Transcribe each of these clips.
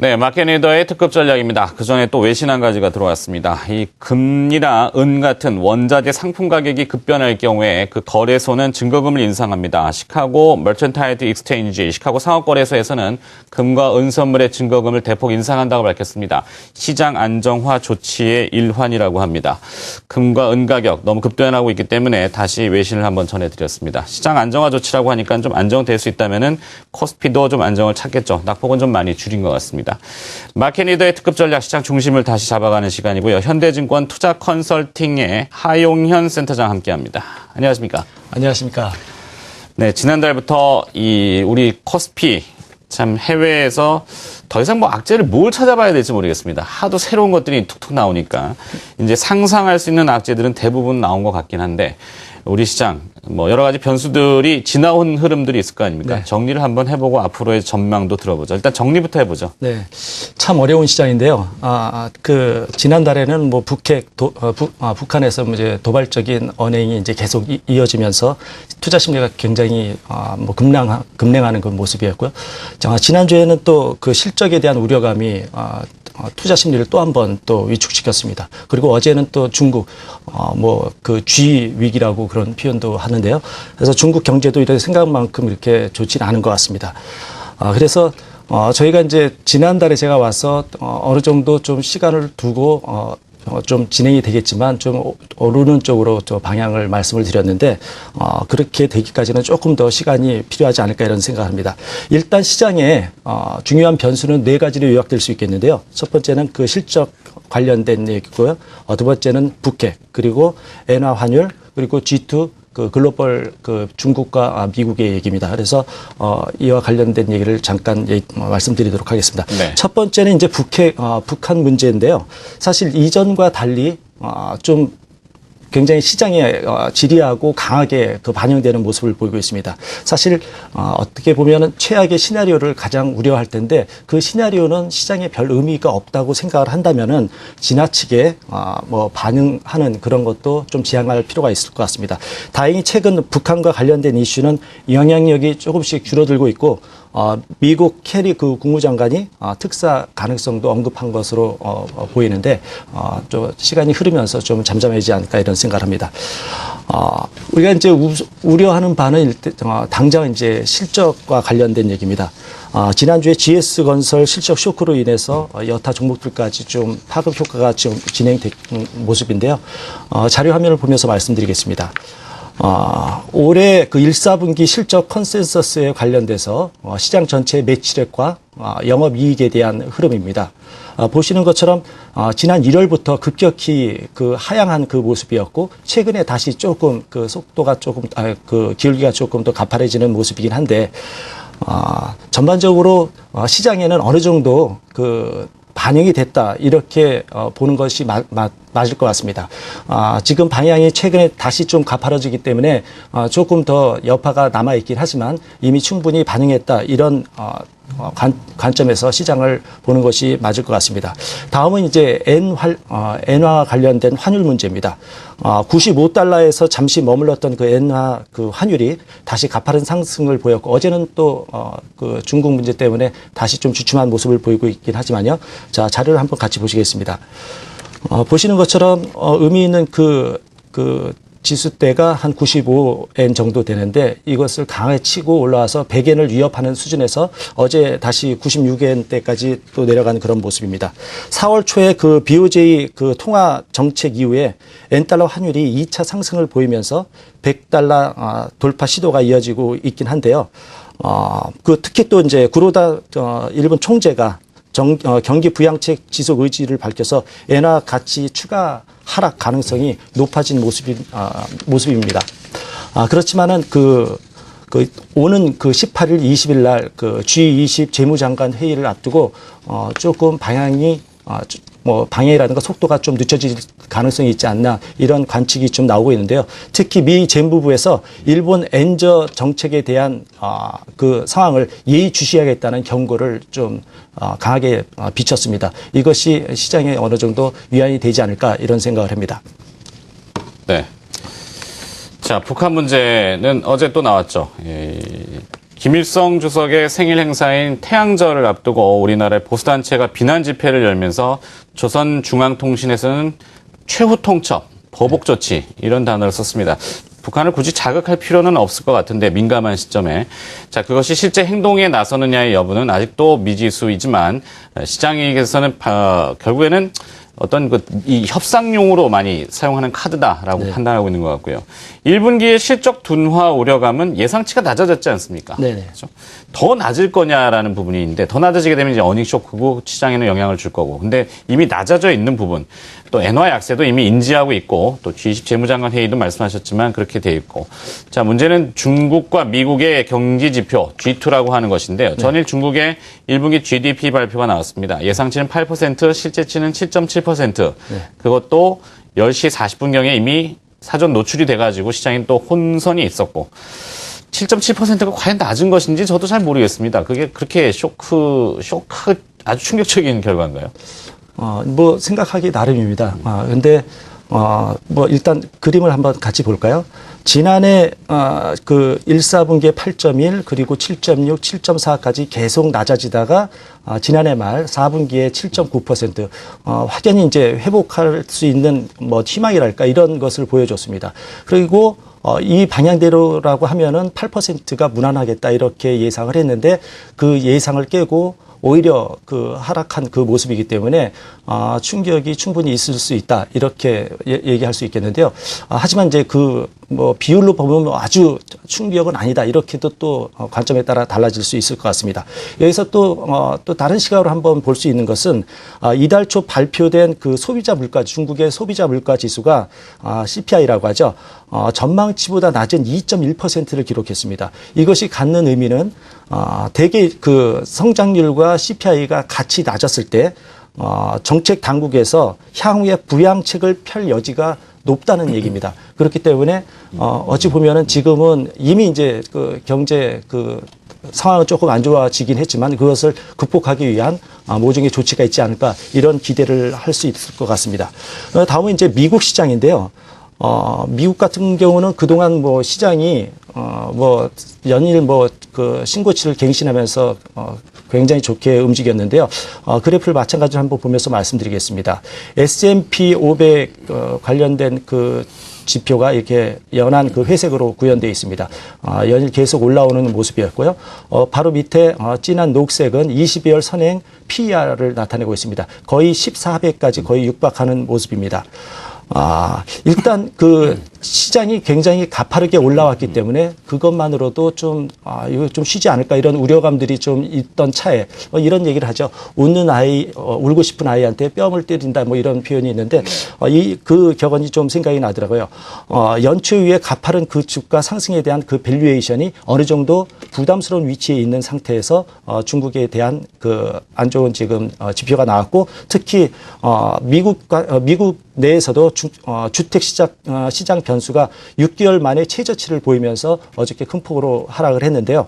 네, 마켓 리더의 특급 전략입니다. 그전에 또 외신 한 가지가 들어왔습니다. 이 금이나 은 같은 원자재 상품 가격이 급변할 경우에 그 거래소는 증거금을 인상합니다. 시카고 머천타이드 익스체인지, 시카고 상업거래소에서는 금과 은 선물의 증거금을 대폭 인상한다고 밝혔습니다. 시장 안정화 조치의 일환이라고 합니다. 금과 은 가격 너무 급변하고 있기 때문에 다시 외신을 한번 전해드렸습니다. 시장 안정화 조치라고 하니까 좀 안정될 수 있다면은 코스피도 좀 안정을 찾겠죠. 낙폭은 좀 많이 줄인 것 같습니다. 마켓 리더의 특급 전략 시장 중심을 다시 잡아가는 시간이고요. 현대증권 투자 컨설팅의 하용현 센터장 함께합니다. 안녕하십니까? 안녕하십니까? 네, 지난달부터 우리 코스피 참 해외에서 더 이상 악재를 뭘 찾아봐야 될지 모르겠습니다. 하도 새로운 것들이 툭툭 나오니까 이제 상상할 수 있는 악재들은 대부분 나온 것 같긴 한데 우리 시장 여러 가지 변수들이 지나온 흐름들이 있을 거 아닙니까? 네. 정리를 한번 해보고 앞으로의 전망도 들어보죠. 일단 정리부터 해보죠. 네, 참 어려운 시장인데요. 지난달에는 북한에서 이제 도발적인 언행이 이제 계속 이어지면서 투자 심리가 굉장히 급냉하는 그 모습이었고요. 지난주에는 또 그 실적에 대한 우려감이 투자 심리를 또 한 번 또 위축시켰습니다. 그리고 어제는 또 중국 그 G 위기라고 그런 표현도 하는데요. 그래서 중국 경제도 이렇게 생각만큼 이렇게 좋지는 않은 것 같습니다. 그래서 저희가 이제 지난달에 제가 와서 어느 정도 좀 시간을 두고 좀 진행이 되겠지만 좀 오르는 쪽으로 방향을 말씀을 드렸는데 그렇게 되기까지는 조금 더 시간이 필요하지 않을까 이런 생각합니다. 일단 시장에 중요한 변수는 네 가지로 요약될 수 있겠는데요. 첫 번째는 그 실적 관련된 얘기고요. 두 번째는 북핵, 그리고 엔화 환율, 그리고 G2 그 글로벌 그 중국과 미국의 얘기입니다. 그래서 이와 관련된 얘기를 잠깐 말씀드리도록 하겠습니다. 네. 첫 번째는 이제 북한 문제인데요. 사실 이전과 달리 좀 굉장히 시장에 지리하고 강하게 그 반영되는 모습을 보이고 있습니다. 사실 어떻게 보면은 최악의 시나리오를 가장 우려할 텐데 그 시나리오는 시장에 별 의미가 없다고 생각을 한다면은 지나치게 반응하는 그런 것도 좀 지양할 필요가 있을 것 같습니다. 다행히 최근 북한과 관련된 이슈는 영향력이 조금씩 줄어들고 있고 미국 캐리 그 국무장관이 특사 가능성도 언급한 것으로 보이는데 좀 시간이 흐르면서 좀 잠잠해지지 않을까 이런 생각을 합니다. 우리가 이제 우려하는 바는 당장 이제 실적과 관련된 얘기입니다. 지난주에 GS건설 실적 쇼크로 인해서 여타 종목들까지 좀 파급 효과가 좀 진행된 모습인데요. 자료 화면을 보면서 말씀드리겠습니다. 올해 그 1, 4분기 실적 컨센서스에 관련돼서 시장 전체의 매출액과 영업이익에 대한 흐름입니다. 보시는 것처럼 지난 1월부터 급격히 그 하향한 그 모습이었고 최근에 다시 조금 그 속도가 조금 그 기울기가 조금 더 가파래지는 모습이긴 한데 전반적으로 시장에는 어느 정도 그 반영이 됐다 이렇게 보는 것이 맞을 것 같습니다. 지금 방향이 최근에 다시 좀 가파라지기 때문에 조금 더 여파가 남아있긴 하지만 이미 충분히 반영했다 이런 관점에서 시장을 보는 것이 맞을 것 같습니다. 다음은 이제 엔화 관련된 환율 문제입니다. 95달러에서 잠시 머물렀던 그 엔화 그 환율이 다시 가파른 상승을 보였고 어제는 또 그 중국 문제 때문에 다시 좀 주춤한 모습을 보이고 있긴 하지만요. 자, 자료를 한번 같이 보시겠습니다. 보시는 것처럼 의미 있는 그 지수대가 한 95엔 정도 되는데 이것을 강하게 치고 올라와서 100엔을 위협하는 수준에서 어제 다시 96엔대까지 또 내려가는 그런 모습입니다. 4월 초에 그 BOJ 그 통화 정책 이후에 엔달러 환율이 2차 상승을 보이면서 100달러 돌파 시도가 이어지고 있긴 한데요. 특히 또 이제 구로다 일본 총재가 경기 부양책 지속 의지를 밝혀서 엔화 가치 추가 하락 가능성이 높아진 모습입니다. 그렇지만은 오는 18일, 20일 날 G20 재무장관 회의를 앞두고 조금 방향이 방향이라든가 속도가 좀 늦춰질 가능성이 있지 않나 이런 관측이 좀 나오고 있는데요. 특히 미 재무부에서 일본 엔저 정책에 대한 그 상황을 예의주시하겠다는 경고를 좀 강하게 비쳤습니다. 이것이 시장에 어느 정도 위안이 되지 않을까 이런 생각을 합니다. 네. 자, 북한 문제는 어제 또 나왔죠. 김일성 주석의 생일 행사인 태양절을 앞두고 우리나라의 보수단체가 비난 집회를 열면서 조선중앙통신에서는 최후 통첩, 보복 조치 이런 단어를 썼습니다. 북한을 굳이 자극할 필요는 없을 것 같은데 민감한 시점에 자 그것이 실제 행동에 나서느냐의 여부는 아직도 미지수이지만 시장에게서는 결국에는 어떤 이 협상용으로 많이 사용하는 카드다라고 판단하고 있는 것 같고요. 1분기의 실적 둔화 우려감은 예상치가 낮아졌지 않습니까? 네네. 그렇죠? 더 낮을 거냐라는 부분이 있는데 더 낮아지게 되면 이제 어닝 쇼크고 시장에는 영향을 줄 거고. 근데 이미 낮아져 있는 부분 또 엔화 약세도 이미 인지하고 있고 또 G20 재무장관 회의도 말씀하셨지만 그렇게 돼 있고. 자, 문제는 중국과 미국의 경기 지표 G2라고 하는 것인데요. 전일 중국의 1분기 GDP 발표가 나왔습니다. 예상치는 8%, 실제치는 7.7%. 그것도 10시 40분경에 이미 사전 노출이 돼가지고 시장에 또 혼선이 있었고 7.7%가 과연 낮은 것인지 저도 잘 모르겠습니다. 그게 그렇게 쇼크 아주 충격적인 결과인가요? 뭐 생각하기 나름입니다. 근데 뭐 일단 그림을 한번 같이 볼까요? 지난해 그 1, 4분기에 8.1 그리고 7.6, 7.4까지 계속 낮아지다가 지난해 말 4분기에 7.9% 확연히 이제 회복할 수 있는 뭐 희망이랄까 이런 것을 보여줬습니다. 그리고 이 방향대로라고 하면은 8%가 무난하겠다 이렇게 예상을 했는데 그 예상을 깨고 오히려 그 하락한 그 모습이기 때문에 충격이 충분히 있을 수 있다 이렇게 얘기할 수 있겠는데요. 하지만 이제 그 뭐 비율로 보면 아주 충격은 아니다 이렇게도 또 관점에 따라 달라질 수 있을 것 같습니다. 여기서 또 다른 시각으로 한번 볼 수 있는 것은 이달 초 발표된 그 소비자 물가 중국의 소비자 물가 지수가 CPI라고 하죠. 전망치보다 낮은 2.1%를 기록했습니다. 이것이 갖는 의미는 대개 그 성장률과 CPI가 같이 낮았을 때 정책 당국에서 향후에 부양책을 펼 여지가 높다는 얘기입니다. 그렇기 때문에 어찌 보면은 지금은 이미 이제 그 경제 그 상황은 조금 안 좋아지긴 했지만 그것을 극복하기 위한 모종의 조치가 있지 않을까 이런 기대를 할 수 있을 것 같습니다. 다음은 이제 미국 시장인데요. 미국 같은 경우는 그동안 뭐 시장이 뭐 연일 뭐 그 신고치를 갱신하면서 굉장히 좋게 움직였는데요. 그래프를 마찬가지로 한번 보면서 말씀드리겠습니다. S&P 500 관련된 그 지표가 이렇게 연한 그 회색으로 구현되어 있습니다. 연일 계속 올라오는 모습이었고요. 바로 밑에 진한 녹색은 22월 선행 PER을 나타내고 있습니다. 거의 14배까지 거의 육박하는 모습입니다. 일단 그 시장이 굉장히 가파르게 올라왔기 때문에 그것만으로도 좀 이거 좀 쉬지 않을까 이런 우려감들이 좀 있던 차에 이런 얘기를 하죠. 웃는 아이, 울고 싶은 아이한테 뺨을 때린다 뭐 이런 표현이 있는데 그 격언이 좀 생각이 나더라고요. 연초 이후에 가파른 그 주가 상승에 대한 그 밸류에이션이 어느 정도 부담스러운 위치에 있는 상태에서 중국에 대한 그 안 좋은 지금 지표가 나왔고 특히 미국 내에서도 주택 시장 변수가 6개월 만에 최저치를 보이면서 어저께 큰 폭으로 하락을 했는데요.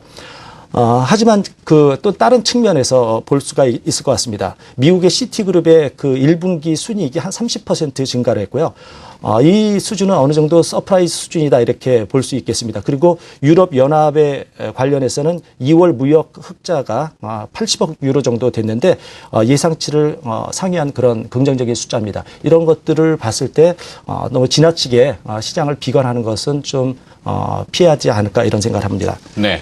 하지만 그 또 다른 측면에서 볼 수가 있을 것 같습니다. 미국의 시티그룹의 그 1분기 순이익이 한 30% 증가를 했고요. 이 수준은 어느 정도 서프라이즈 수준이다 이렇게 볼 수 있겠습니다. 그리고 유럽 연합에 관련해서는 2월 무역 흑자가 80억 유로 정도 됐는데 예상치를 상회한 그런 긍정적인 숫자입니다. 이런 것들을 봤을 때 너무 지나치게 시장을 비관하는 것은 좀 피하지 않을까 이런 생각을 합니다. 네.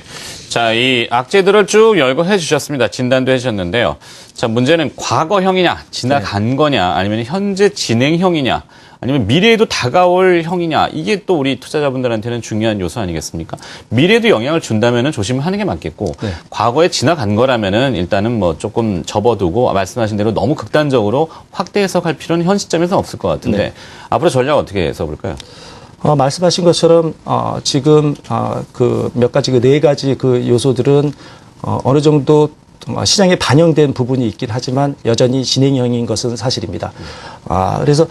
자, 이 악재들을 쭉 열거 해주셨습니다. 진단도 해주셨는데요. 자, 문제는 과거형이냐, 지나간 거냐, 아니면 현재 진행형이냐, 아니면 미래에도 다가올 형이냐, 이게 또 우리 투자자분들한테는 중요한 요소 아니겠습니까? 미래에도 영향을 준다면은 조심하는 게 맞겠고, 과거에 지나간 거라면은 일단은 뭐 조금 접어두고 말씀하신 대로 너무 극단적으로 확대 해석할 필요는 현 시점에서는 없을 것 같은데, 앞으로 전략 어떻게 해서볼까요? 말씀하신 것처럼 지금 그 몇 가지 그 네 가지 그 요소들은 어느 정도 시장에 반영된 부분이 있긴 하지만 여전히 진행형인 것은 사실입니다. 그래서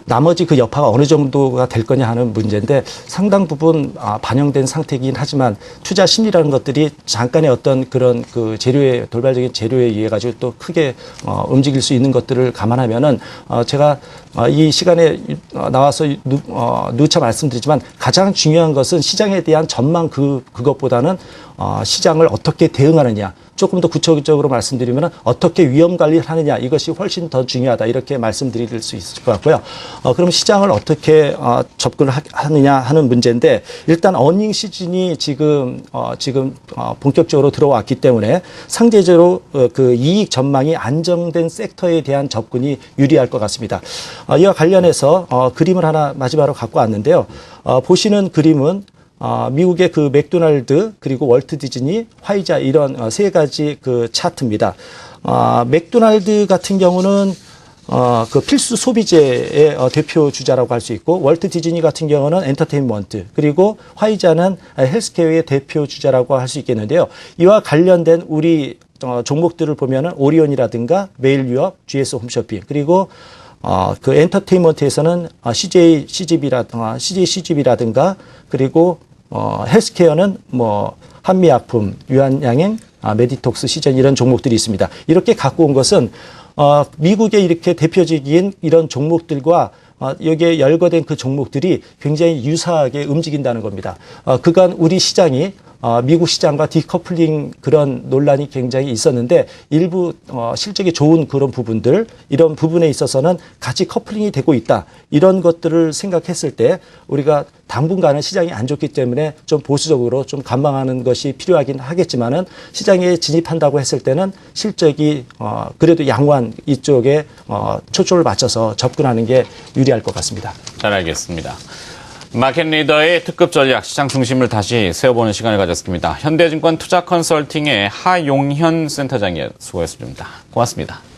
나머지 그 여파가 어느 정도가 될 거냐 하는 문제인데 상당 부분 반영된 상태이긴 하지만 투자 심리라는 것들이 잠깐의 어떤 그런 그 재료의 돌발적인 재료에 의해 가지고 또 크게 움직일 수 있는 것들을 감안하면은 제가 이 시간에 나와서 누차 말씀드리지만 가장 중요한 것은 시장에 대한 전망 그것보다는 시장을 어떻게 대응하느냐. 조금 더 구체적으로 말씀드리면 어떻게 위험 관리를 하느냐 이것이 훨씬 더 중요하다 이렇게 말씀드릴 수 있을 것 같고요. 그럼 시장을 어떻게 접근을 하느냐 하는 문제인데 일단 어닝 시즌이 지금 본격적으로 들어왔기 때문에 상대적으로 그 이익 전망이 안정된 섹터에 대한 접근이 유리할 것 같습니다. 이와 관련해서 그림을 하나 마지막으로 갖고 왔는데요. 보시는 그림은 미국의 그 맥도날드 그리고 월트 디즈니, 화이자 이런 세 가지 그 차트입니다. 맥도날드 같은 경우는 그 필수 소비재의 대표 주자라고 할 수 있고 월트 디즈니 같은 경우는 엔터테인먼트 그리고 화이자는 헬스케어의 대표 주자라고 할 수 있겠는데요. 이와 관련된 우리 종목들을 보면은 오리온이라든가 메일유업, GS 홈쇼핑 그리고 그 엔터테인먼트에서는 CJCGV라든가 그리고 헬스케어는 뭐 한미약품, 유한양행, 메디톡스, 시전 이런 종목들이 있습니다. 이렇게 갖고 온 것은 미국의 이렇게 대표적인 이런 종목들과 여기에 열거된 그 종목들이 굉장히 유사하게 움직인다는 겁니다. 그간 우리 시장이 미국 시장과 디커플링 그런 논란이 굉장히 있었는데 일부 실적이 좋은 그런 부분들 이런 부분에 있어서는 같이 커플링이 되고 있다. 이런 것들을 생각했을 때 우리가 당분간은 시장이 안 좋기 때문에 좀 보수적으로 좀 관망하는 것이 필요하긴 하겠지만은 시장에 진입한다고 했을 때는 실적이 그래도 양호한 이쪽에 초점을 맞춰서 접근하는 게 유리할 것 같습니다. 잘 알겠습니다. 마켓 리더의 특급 전략 시장 중심을 다시 세워보는 시간을 가졌습니다. 현대증권 투자 컨설팅의 하용현 센터장이 수고했습니다. 고맙습니다.